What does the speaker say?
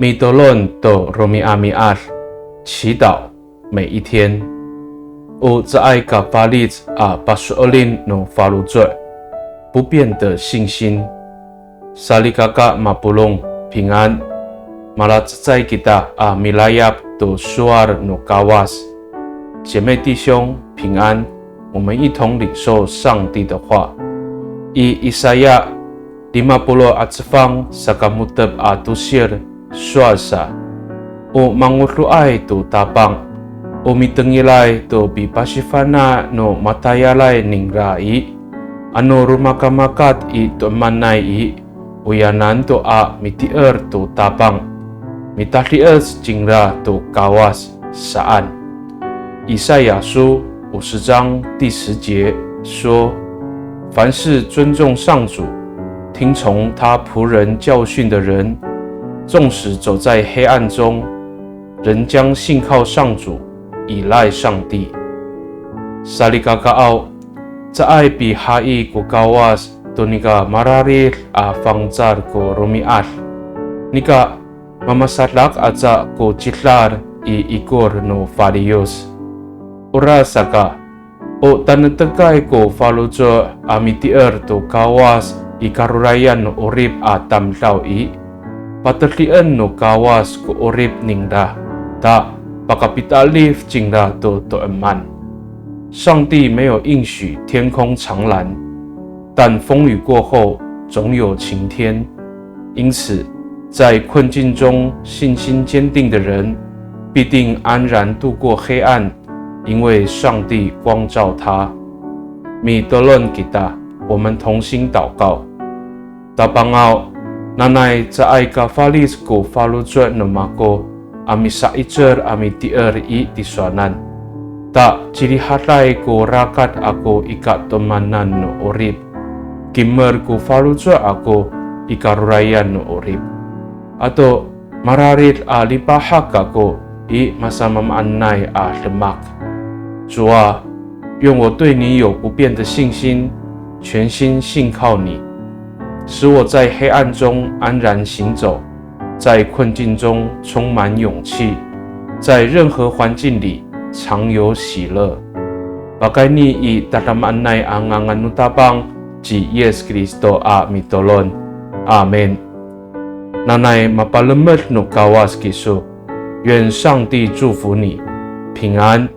米多伦都罗米阿米阿，祈祷每一天。我在爱嘎巴利兹巴苏尔林诺法鲁嘴，不变的信心。萨利嘎嘎马布隆平安。马拉在吉达米拉亚都苏尔诺嘎瓦斯，姐妹弟兄平安。我们一同领受上帝的话。以赛亚50atsfang sakamutab atusir suasa o mangutluay to tapang o mitengilay to bipasifana no matayalay ning rai ano rumakamakat i to manay i uyanan to mitier to tapang mitahlias jingra to kawas saan 以赛亚书50章第10节说：凡是尊重上主听从他仆人教训的人，纵使走在黑暗中，仍将信靠上主，依赖上帝。萨利嘎嘎奥，在爱比哈伊古高瓦斯多尼嘎马拉里方扎古罗米阿，尼嘎妈妈萨拉阿扎古吉拉伊古尔诺法利尤斯，乌拉萨嘎，o tanatagay ko follow jo amitier to kawas ikarurayan no orip tamlaw i patatlian no kawas ko orip ningda ta pakapitalif jingda to eman。上帝没有应许天空常蓝，但风雨过后总有晴天。因此，在困境中信心坚定的人，必定安然度过黑暗。因为上帝光照他。米多伦吉达，我们同心祷告。达邦奥，那奈在爱嘎法利斯古法鲁转那马哥，阿米萨一折阿米第二一第三难。达吉里哈来古拉卡阿古伊卡多曼难no orib，金尔古法鲁转阿古伊卡鲁拉yan no orib。atau mararit libahak ako i masamamannay lemak。主啊，愿我对你有不变的信心，全心信靠你，使我在黑暗中安然行走，在困境中充满勇气，在任何环境里常有喜乐。Bagay ni itatamanay ang anganutabang ji Yes Kristo mitolon. Amen。Nanay mapalamat no kawas kiso，愿上帝祝福你，平安。